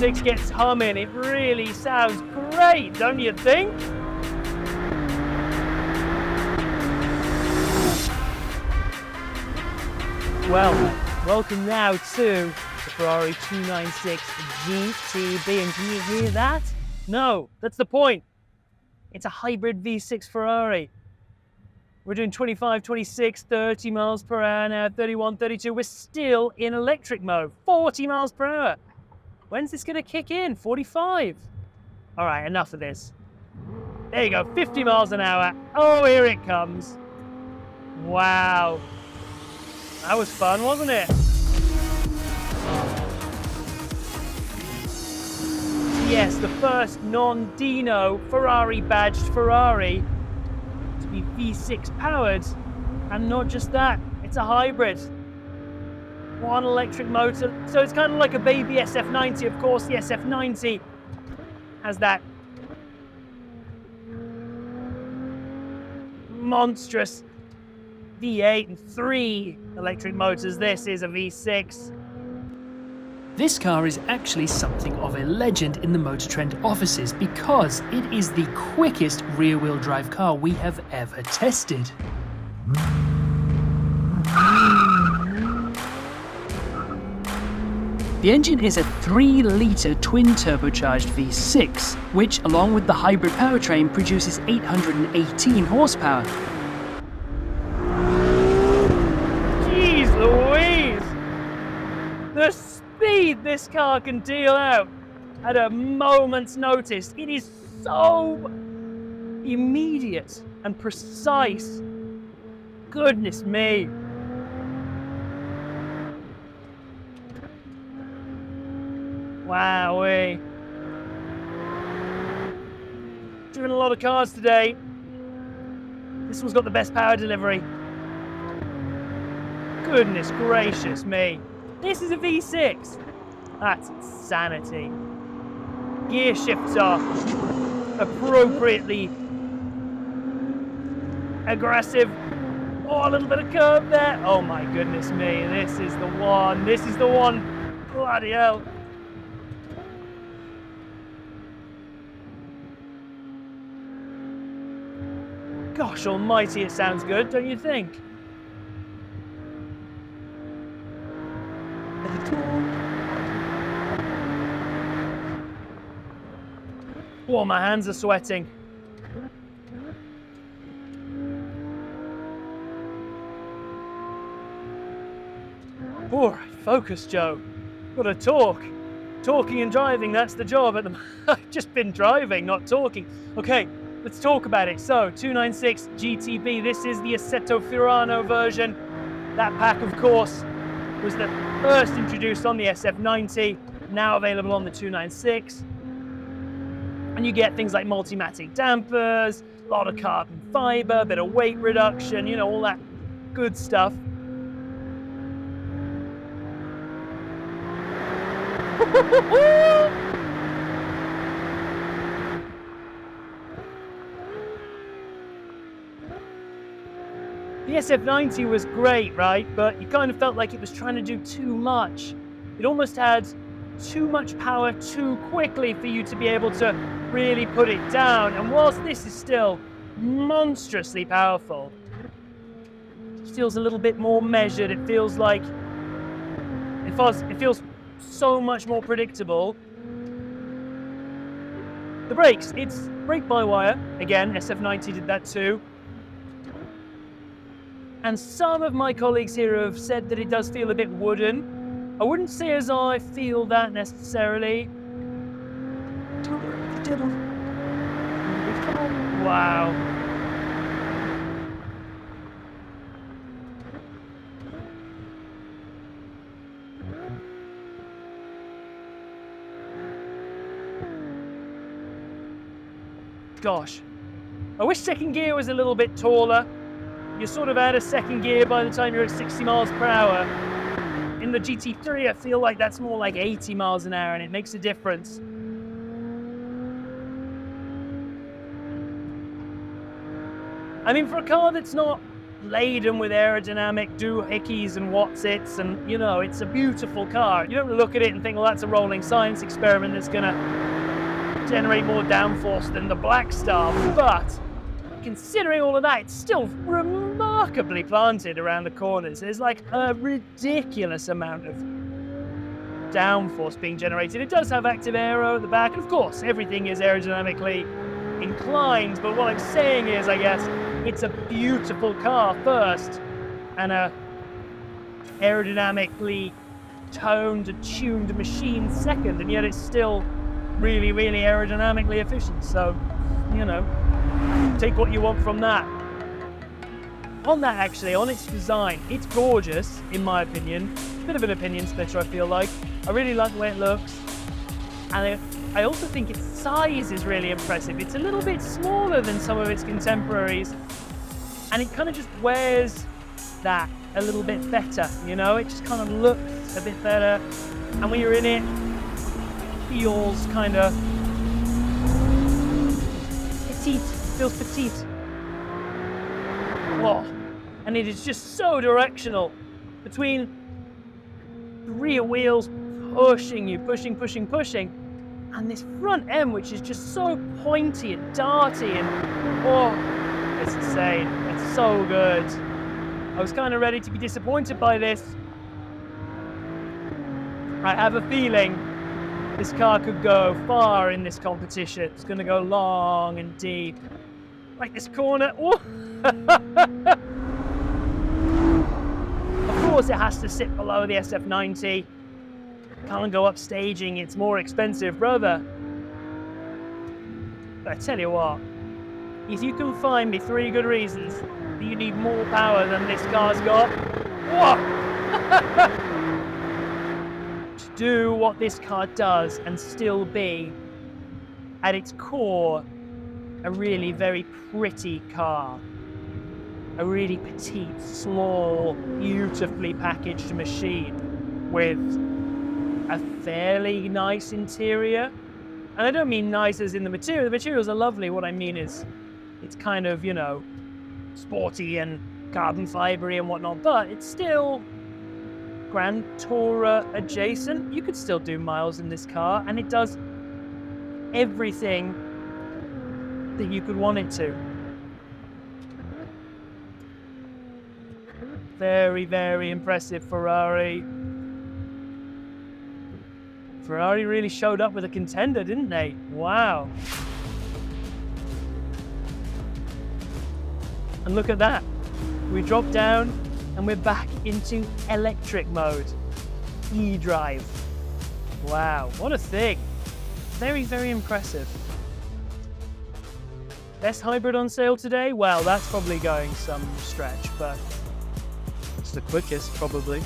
V6 gets humming, it really sounds great, don't you think? Well, welcome now to the Ferrari 296 GTB, and can you hear that? No, that's the point. It's a hybrid V6 Ferrari. We're doing 25, 26, 30 miles per hour now, 31, 32. We're still in electric mode, 40 miles per hour. When's this gonna kick in? 45. All right, enough of this. There you go, 50 miles an hour. Oh, here it comes. Wow. That was fun, wasn't it? Yes, the first non-Dino Ferrari badged Ferrari to be V6 powered, and not just that, it's a hybrid. One electric motor, so it's kind of like a baby SF90. Of course, the SF90 has that monstrous V8 and 3 electric motors. This is a V6. This car is actually something of a legend in the MotorTrend offices because it is the quickest rear-wheel drive car we have ever tested. The engine is a 3-litre twin-turbocharged V6, which, along with the hybrid powertrain, produces 818 horsepower. Jeez Louise! The speed this car can deal out at a moment's notice. It is so immediate and precise. Goodness me. Wowee. Driven a lot of cars today. This one's got the best power delivery. Goodness gracious me. This is a V6. That's insanity. Gear shifts are appropriately aggressive. Oh, a little bit of curve there. Oh my goodness me. This is the one. This is the one. Bloody hell. Gosh almighty, it sounds good, don't you think? Oh, my hands are sweating. All right, focus, Joe. Gotta talk. Talking and driving, that's the job at the I've just been driving, not talking. Okay, let's talk about it. So, 296 GTB, this is the Assetto Fiorano version. That pack, of course, was the first introduced on the SF90, now available on the 296. And you get things like multimatic dampers, a lot of carbon fiber, a bit of weight reduction, you know, all that good stuff. The SF90 was great, right? But you kind of felt like it was trying to do too much. It almost had too much power too quickly for you to be able to really put it down. And whilst this is still monstrously powerful, it feels a little bit more measured. It feels like it feels so much more predictable. The brakes, it's brake-by-wire. Again, SF90 did that too. And some of my colleagues here have said that it does feel a bit wooden. I wouldn't say as I feel that necessarily. Wow. Gosh. I wish second gear was a little bit taller. You're sort of out of second gear by the time you're at 60 miles per hour. In the GT3, I feel like that's more like 80 miles an hour, and it makes a difference. I mean, for a car that's not laden with aerodynamic doohickeys and what's-its, and, you know, it's a beautiful car. You don't look at it and think, well, that's a rolling science experiment that's going to generate more downforce than the Black Star, but considering all of that, it's still remarkably planted around the corners. There's like a ridiculous amount of downforce being generated. It does have active aero at the back, and of course, everything is aerodynamically inclined, but what I'm saying is, I guess, it's a beautiful car first, and a aerodynamically toned, tuned machine second, and yet it's still really, really aerodynamically efficient. So, you know, take what you want from that. On that, actually, on its design, it's gorgeous, in my opinion. Bit of an opinion splitter, I feel like. I really like the way it looks. And I also think its size is really impressive. It's a little bit smaller than some of its contemporaries, and it kind of just wears that a little bit better, you know? It just kind of looks a bit better, and when you're in it, it feels kind of petite, feels petite. Whoa. And it is just so directional between the rear wheels pushing you, pushing, and this front end, which is just so pointy and darty, and oh, it's insane. It's so good. I was kind of ready to be disappointed by this. I have a feeling this car could go far in this competition. It's going to go long and deep. Like this corner. Oh. Of course, it has to sit below the SF90. Can't go up staging, it's more expensive, brother. But I tell you what, if you can find me 3 good reasons that you need more power than this car's got, to do what this car does and still be, at its core, a really very pretty car. A really petite, small, beautifully packaged machine with a fairly nice interior. And I don't mean nice as in the material. The materials are lovely. What I mean is it's kind of, you know, sporty and carbon fibery and whatnot, but it's still Grand Tourer adjacent. You could still do miles in this car, and it does everything that you could want it to. Very, very impressive Ferrari. Ferrari really showed up with a contender, didn't they? Wow. And look at that. We dropped down and we're back into electric mode. E-drive. Wow, what a thing. Very, very impressive. Best hybrid on sale today? Well, that's probably going some stretch, but it's the quickest, probably.